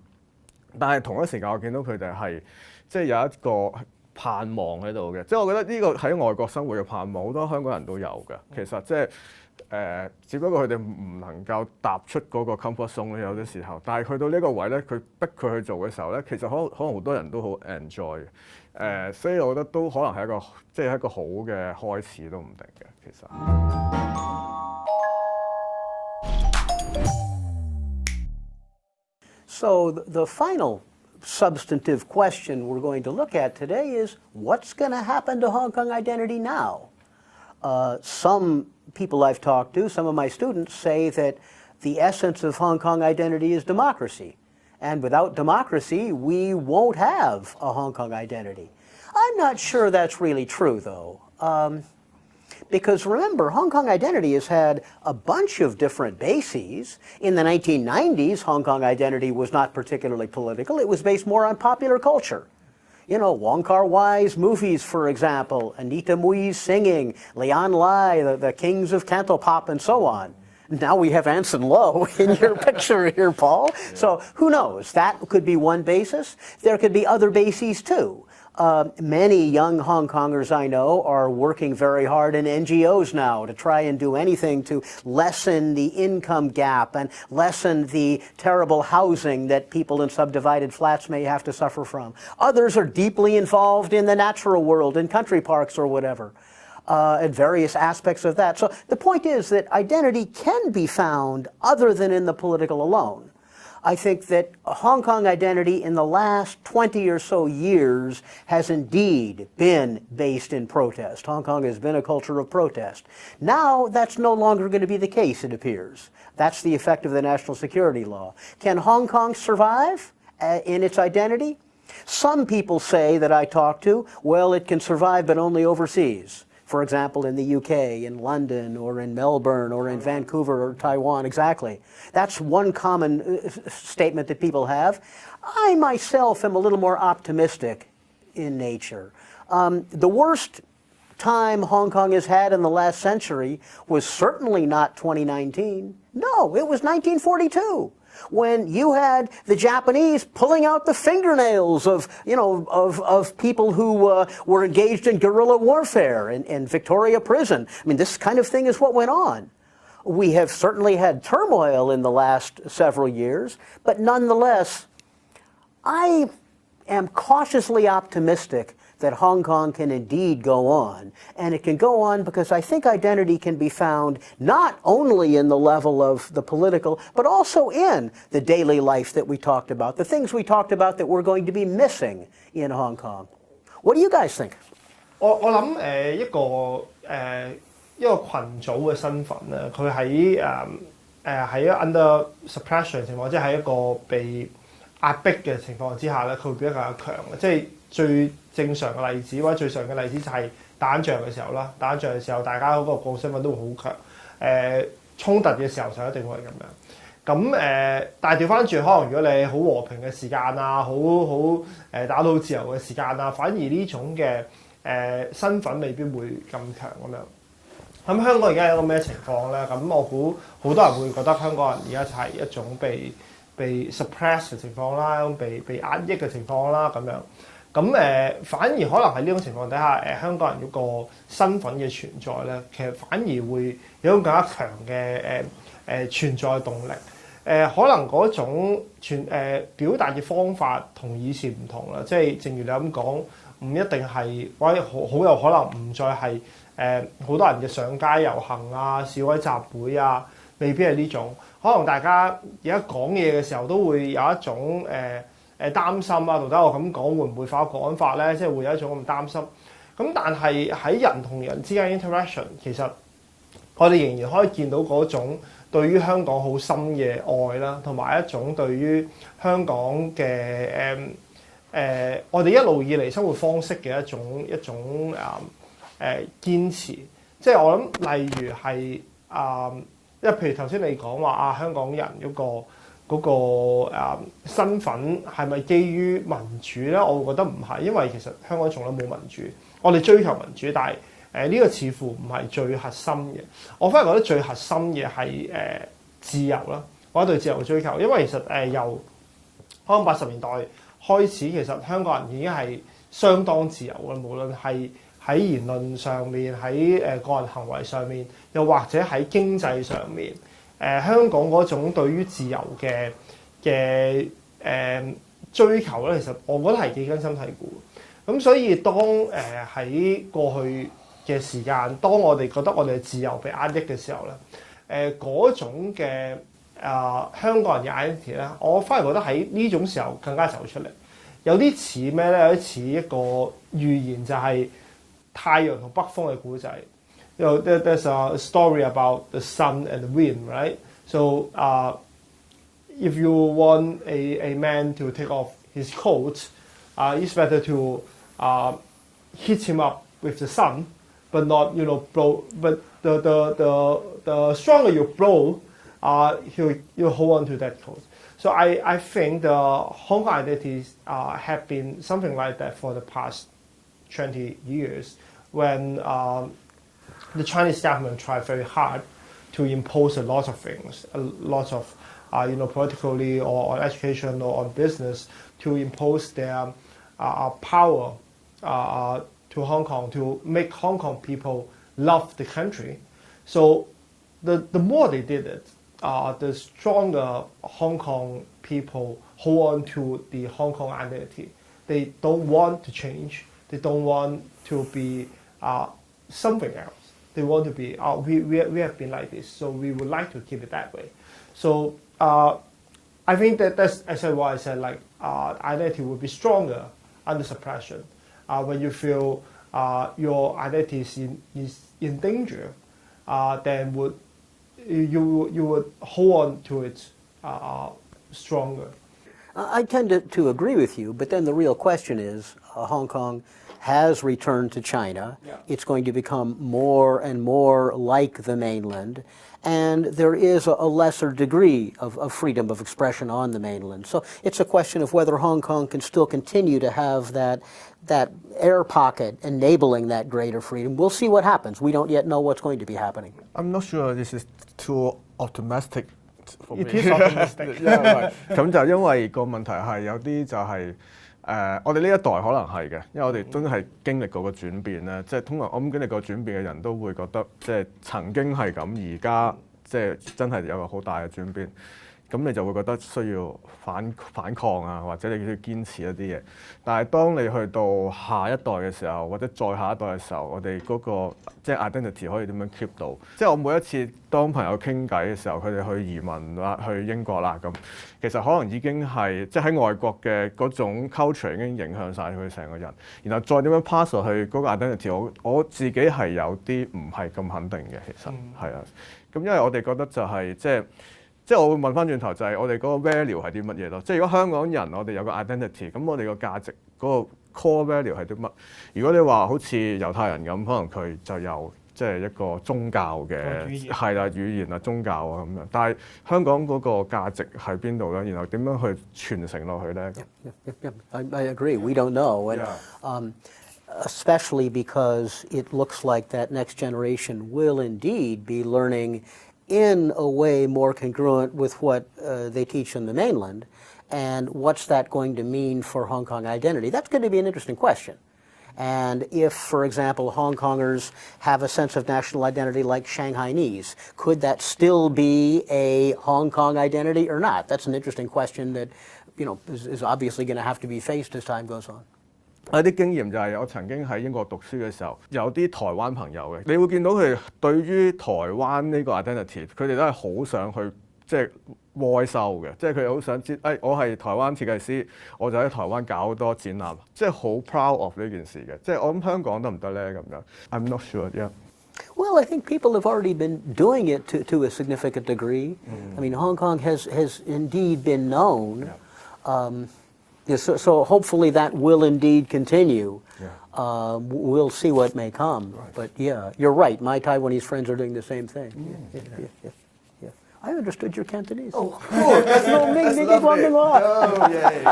但係同一時間我見到佢哋係即係有一個盼望喺度嘅，即係我覺得呢個喺外國生活嘅盼望，好多香港人都有嘅。其實即係只不過佢哋唔能夠踏出嗰個 comfort zone 咧，有啲時候。但係去到呢個位咧，佢逼佢去做嘅時候咧，其實可能好多人都好 enjoy 嘅。所以我覺得都可能係一個好嘅開始都唔定嘅，其實。So the final substantive question we're going to look at today is what's going to happen to Hong Kong identity now? Some people I've talked to, some of my students, say that the essence of Hong Kong identity is democracy. And without democracy, we won't have a Hong Kong identity. I'm not sure that's really true, though. Because remember, Hong Kong identity has had a bunch of different bases. In the 1990s, Hong Kong identity was not particularly political. It was based more on popular culture. Wong Kar-wai's movies, for example, Anita Mui's singing, Leon Lai, the kings of Cantopop, and so on. Now we have Anson Lo in your picture here, Paul. Yeah. So who knows? That could be one basis. There could be other bases, too. Many young Hong Kongers I know are working very hard in NGOs now to try and do anything to lessen the income gap and lessen the terrible housing that people in subdivided flats may have to suffer from. Others are deeply involved in the natural world, in country parks or whatever, and various aspects of that. So the point is that identity can be found other than in the political alone. I think that Hong Kong identity in the last 20 or so years has indeed been based in protest. Hong Kong has been a culture of protest. Now that's no longer going to be the case, it appears. That's the effect of the national security law. Can Hong Kong survive in its identity? Some people say that I talk to, well, it can survive but only overseas. For example, in the UK, in London, or in Melbourne, or in Vancouver, or Taiwan, exactly. That's one common statement that people have. I myself am a little more optimistic in nature. The worst time Hong Kong has had in the last century was certainly not 2019. No, it was 1942. When you had the Japanese pulling out the fingernails of people who were engaged in guerrilla warfare in Victoria Prison. I mean, this kind of thing is what went on. We have certainly had turmoil in the last several years, but nonetheless, I am cautiously optimistic that Hong Kong can indeed go on. And it can go on because I think identity can be found not only in the level of the political, but also in the daily life that we talked about, the things we talked about that we're going to be missing in Hong Kong. What do you guys think? 我諗一個群組嘅身份咧，佢喺under suppression 嘅情況，即係喺一個被壓迫嘅情況之下咧，佢會變得更加強嘅。即係最正常嘅例子或者最常嘅例子就係打仗嘅時候啦。打仗嘅時候，大家嗰個身份都會好強。衝突嘅時候就一定會係咁樣。咁但係調翻轉，可能如果你好和平嘅時間啊，好打到好自由嘅時間啊，反而呢種嘅身份未必會咁強咁樣。咁香港而家有個咩情況咧？咁我估好多人會覺得香港人而家就係一種被 suppress 嘅情況啦，被壓抑嘅情況啦咁樣。咁反而可能喺呢種情況底下，香港人嗰個身份嘅存在咧，其實反而會有一種更加強嘅存在動力。可能嗰種表達嘅方法同以前唔同啦，即係正如你咁講，唔一定係或者好有可能唔再係好多人嘅上街遊行啊、示威集會啊，未必係呢種。可能大家而家講嘢嘅時候都會有一種擔心啊，到底我咁講會唔會犯國安法咧？即係會有一種咁擔心。咁但係喺人同人之間 interaction， 其實我哋仍然可以見到嗰種對於香港好深嘅愛啦，同埋一種對於香港嘅我哋一路以嚟生活方式嘅一種堅持。即係我諗，例如係因為譬如頭先你講話香港人嗰個身份係咪基於民主咧？我會覺得唔係，因為其實香港從來冇民主。我哋追求民主，但係呢個似乎唔係最核心嘅。我反而覺得最核心嘅係自由啦，或者對自由嘅追求。因為其實由可能80年代開始，其實香港人已經係相當自由嘅，無論係喺言論上面，喺個人行為上面，又或者喺經濟上面。香港嗰種對於自由嘅追求咧，其實我覺得係幾根深蒂固。咁所以當喺過去嘅時間，當我哋覺得我哋嘅自由被壓抑嘅時候咧，嗰種嘅香港人嘅 identity 咧，我反而覺得喺呢種時候更加走出嚟。有啲似咩咧？有啲似一個預言，就係太陽同北風嘅故仔。There's a story about the sun and the wind, right? So, if you want a man to take off his coat, it's better to hit him up with the sun, but not blow. But the stronger you blow, you'll hold on to that coat. So I think the Hong Kong identities have been something like that for the past 20 years when the Chinese government tried very hard to impose a lot of things, a lot of, politically or on education or on business, to impose their power to Hong Kong, to make Hong Kong people love the country. So the more they did it, the stronger Hong Kong people hold on to the Hong Kong identity. They don't want to change. They don't want to be something else. They want to be, we have been like this, so we would like to keep it that way. So I think that's actually why I said like identity will be stronger under suppression. When you feel your identity is in danger, then you would hold on to it stronger. I tend to agree with you, but then the real question is, Hong Kong has returned to China. Yeah. It's going to become more and more like the mainland, and there is a lesser degree of freedom of expression on the mainland. So it's a question of whether Hong Kong can still continue to have that air pocket enabling that greater freedom. We'll see what happens. We don't yet know what's going to be happening. I'm not sure this is too optimistic for me. It is optimistic. 咁就因為個問題係有啲就係我哋呢一代可能係嘅，因為我哋真係經歷過個轉變咧，即係通常我諗經歷過轉變嘅人都會覺得即係曾經係咁，而家即係真係有個好大嘅轉變。咁你就會覺得需要反抗啊，或者你要堅持一啲嘢。但係當你去到下一代嘅時候，或者再下一代嘅時候，我哋嗰個即係 identity 可以點樣 keep 到？即係我每一次當朋友傾偈嘅時候，佢哋去移民啦，去英國啦咁，其實可能已經係即係喺外國嘅嗰種 culture 已經影響晒佢成個人，然後再點樣 pass 落去嗰個 identity，我自己係有啲唔係咁肯定嘅，其實係啊。咁因為我哋覺得就係即係我會問翻轉頭，就係我哋嗰個 value 係啲乜嘢咯？即係如果香港人我哋有個 identity， 咁我哋個價值嗰個 core value 係啲乜？如果你話好似猶太人咁，可能佢就有即係一個宗教嘅係啦語言啊宗教啊咁樣，但係香港嗰個價值喺邊度咧？然後點樣去傳承落去咧？ I agree. We don't know. And, especially because it looks like that next generation will indeed be learning in a way more congruent with what they teach in the mainland, and what's that going to mean for Hong Kong identity? That's going to be an interesting question. And if, for example, Hong Kongers have a sense of national identity like Shanghainese, could that still be a Hong Kong identity or not? That's an interesting question that, is obviously going to have to be faced as time goes on. 有啲經驗就係我曾經喺英國讀書嘅時候，有啲台灣朋友嘅，你會見到佢哋對於台灣呢個 identity， 佢哋都係好想去即係外售嘅，即係佢哋好想知，我係台灣設計師，我就喺台灣搞好多展覽，即係好 proud of 呢件事嘅。即係我諗香港得唔得咧咁樣 ？I'm not sure. Yeah. Well, I think people have already been doing it to a significant degree. I mean, Hong Kong has indeed been known. So hopefully that will indeed continue. Yeah. We'll see what may come. Right. But yeah, you're right. My Taiwanese friends are doing the same thing. Yeah. I understood your Cantonese. Oh, cool. That's lovely. Oh, yay.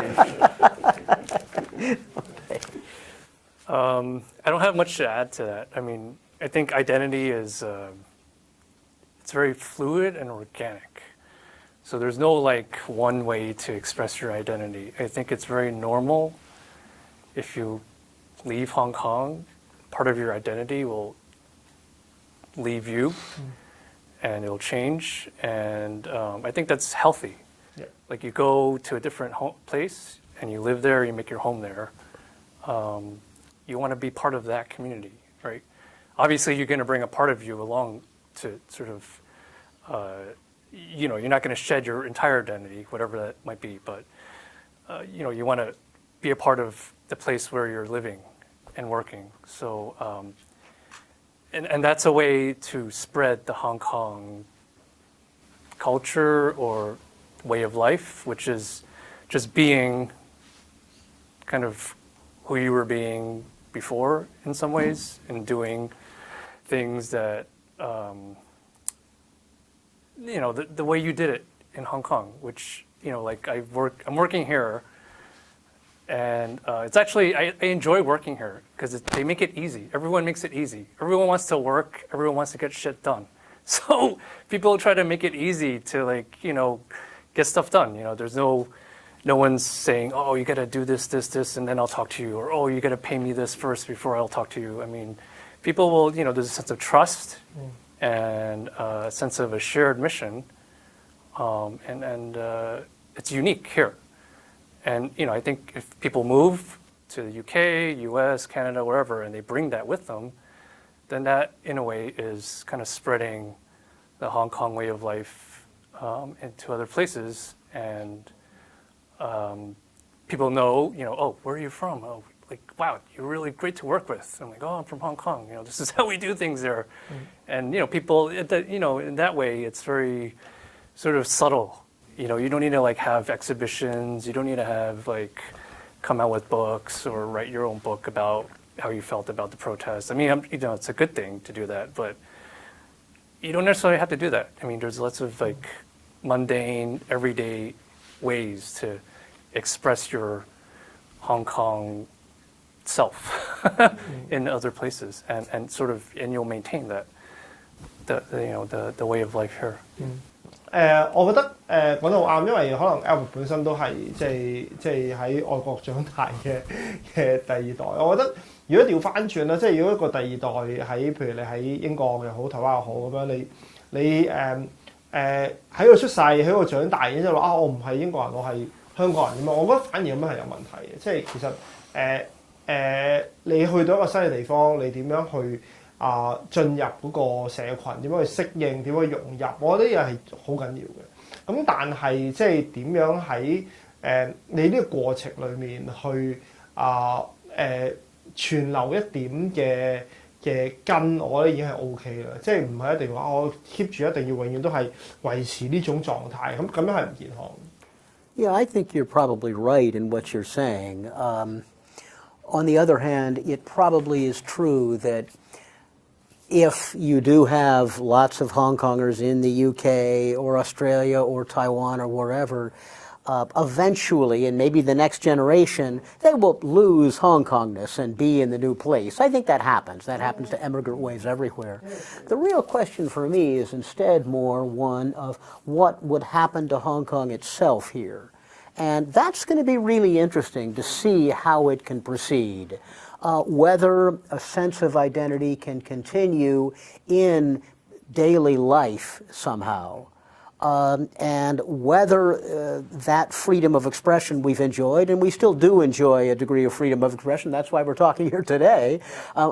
Okay. I don't have much to add to that. I mean, I think identity is it's very fluid and organic. So there's no like one way to express your identity. I think it's very normal if you leave Hong Kong, part of your identity will leave you and it'll change. And I think that's healthy. Yeah. Like you go to a different place and you live there, you make your home there. You want to be part of that community, right? Obviously you're going to bring a part of you along to sort of you're not going to shed your entire identity, whatever that might be, but you want to be a part of the place where you're living and working. So, and that's a way to spread the Hong Kong culture or way of life, which is just being kind of who you were being before in some ways, and doing things that the way you did it in Hong Kong, which, like I'm working here, and it's actually, I enjoy working here because they make it easy. Everyone makes it easy. Everyone wants to work. Everyone wants to get shit done. So people try to make it easy to get stuff done. There's no one's saying, oh, you got to do this, and then I'll talk to you. Or, oh, you got to pay me this first before I'll talk to you. I mean, people will, there's a sense of trust. And a sense of a shared mission, and it's unique here. And I think if people move to the UK, US, Canada, wherever, and they bring that with them, then that, in a way, is kind of spreading the Hong Kong way of life into other places. and people know, oh, where are you from? Oh, like, wow, you're really great to work with. I'm like, oh, I'm from Hong Kong. This is how we do things there. And people, in that way, it's very sort of subtle. You don't need to have exhibitions. You don't need to have come out with books or write your own book about how you felt about the protests. I mean, it's a good thing to do that, but you don't necessarily have to do that. I mean, there's lots of mundane, everyday ways to express your Hong Kong self in other places, and you'll maintain that the way of life here. 我覺得講得好啱，因為可能 Albert 本身都係即係喺外國長大嘅第二代。我覺得如果調翻轉啦，即係如果一個第二代譬如你喺英國又好、台灣又好咁樣，你喺度出世、喺度長大，然之後話我唔係英國人，我係香港人咁樣，我覺得反而咁樣係有問題嘅。即係其實你去到一個新嘅地方，你點樣去進入嗰個社群，點樣去適應，點樣去融入，我覺得呢樣係好緊要嘅。咁但係即係點樣喺你呢個過程裡面去存留一點嘅根，我覺得已經係 OK 啦。即係唔係一定話我 keep 住一定要永遠都係維持呢種狀態，咁樣係唔健康。Yeah, I think you're probably right in what you're saying. On the other hand, it probably is true that if you do have lots of Hong Kongers in the UK or Australia or Taiwan or wherever, eventually, and maybe the next generation, they will lose Hong Kongness and be in the new place. I think that happens. That happens to immigrant waves everywhere. The real question for me is instead more one of what would happen to Hong Kong itself here. And that's going to be really interesting to see how it can proceed. Whether a sense of identity can continue in daily life somehow. And whether that freedom of expression we've enjoyed, and we still do enjoy a degree of freedom of expression, that's why we're talking here today,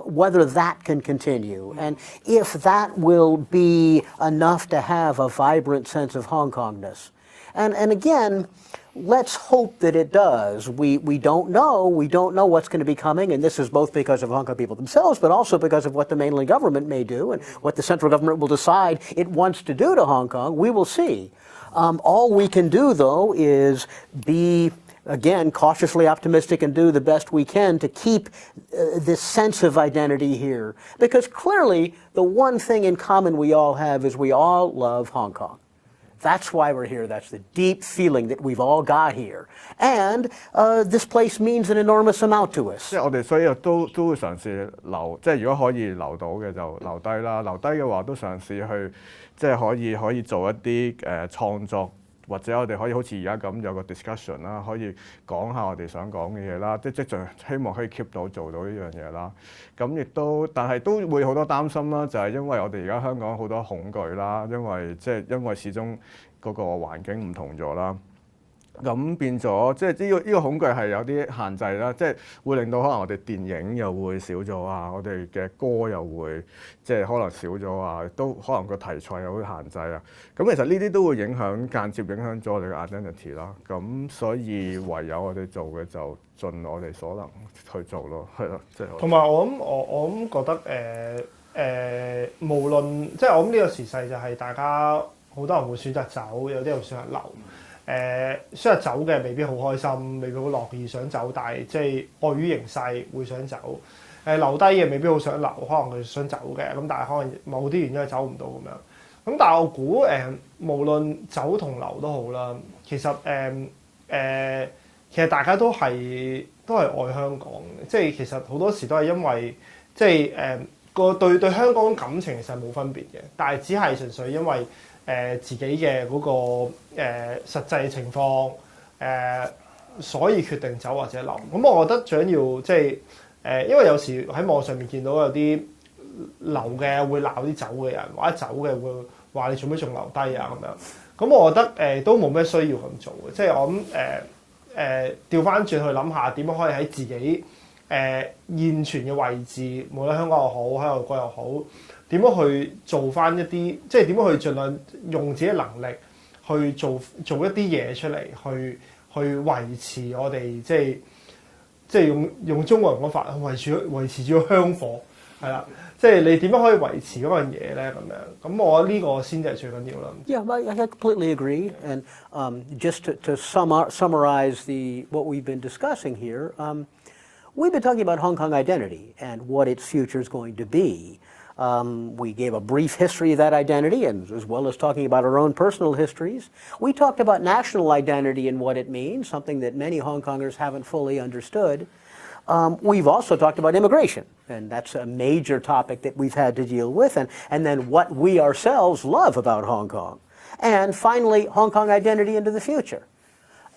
whether that can continue. And if that will be enough to have a vibrant sense of Hong Kongness. And again, let's hope that it does. We don't know. We don't know what's going to be coming, and this is both because of Hong Kong people themselves, but also because of what the mainland government may do and what the central government will decide it wants to do to Hong Kong. We will see. All we can do, though, is be, again, cautiously optimistic and do the best we can to keep this sense of identity here. Because clearly, the one thing in common we all have is we all love Hong Kong. That's why we're here. That's the deep feeling that we've all got here. And this place means an enormous amount to us. 即係我哋所以都會嘗試留，即係如果可以留到嘅就留低啦。留低嘅話都嘗試去，即係可以做一啲創作，或者我哋可以好似而家咁有個 discussion 啦，可以講下我哋想講嘅嘢啦。即係希望可以 keep 到做到呢樣嘢啦。咁亦都，但係都會好多擔心啦，就係因為我哋而家香港好多恐懼啦，因為始終嗰個環境唔同咗啦。咁變咗，即係呢個恐懼係有啲限制啦，即係會令到可能我哋電影又會少咗啊，我哋嘅歌又會即係可能少咗啊，都可能個題材有啲限制啊。咁其實呢啲都會間接影響咗我哋嘅 identity 啦。咁所以唯有我哋做嘅就盡我哋所能去做咯，係咯，即係。同埋我諗覺得無論即係我諗呢個時勢就係大家好多人會選擇走，有啲人選擇留。選擇走嘅未必好開心，未必好樂意想走，但係即係礙於形勢會想走。留低嘅未必好想留，可能佢想走嘅，咁但係可能某啲原因走唔到咁樣。咁但係我估無論走同留都好啦，其實大家都係愛香港嘅，即係其實好多時都係因為即係對香港感情其實冇分別嘅，但係只係純粹因為自己嘅嗰個實際情況所以決定走或者留。咁我覺得最緊要即係因為有時喺網上面見到有啲留嘅會鬧啲走嘅人，或者走嘅會話你做咩仲留低啊咁樣。咁我覺得都冇咩需要咁做嘅，即係我諗調翻轉去諗下點樣可以喺自己現存嘅位置，無論香港又好，喺外國又好，點樣去做翻一啲，即係點樣去盡量用自己嘅能力去做一啲嘢出嚟，去維持我哋即係用中國人講法，維持住個香火係啦。即係你點樣可以維持嗰樣嘢咧？咁我覺得呢個先至係最緊要啦。Yeah, I completely agree. And just to summarize what we've been discussing here, we've been talking about Hong Kong identity and what its future is going to be. We gave a brief history of that identity, and as well as talking about our own personal histories. We talked about national identity and what it means, something that many Hong Kongers haven't fully understood. We've also talked about immigration, and that's a major topic that we've had to deal with, and then what we ourselves love about Hong Kong. And finally, Hong Kong identity into the future.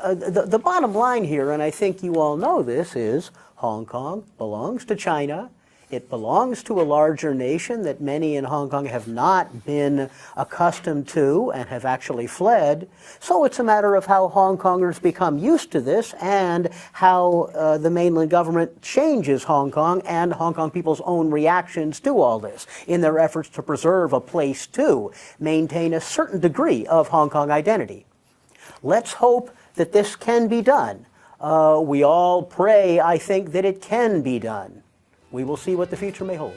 The bottom line here, and I think you all know this, is Hong Kong belongs to China. It belongs to a larger nation that many in Hong Kong have not been accustomed to and have actually fled. So it's a matter of how Hong Kongers become used to this and how the mainland government changes Hong Kong and Hong Kong people's own reactions to all this in their efforts to preserve a place to maintain a certain degree of Hong Kong identity. Let's hope that this can be done. We all pray, I think, that it can be done. We will see what the future may hold.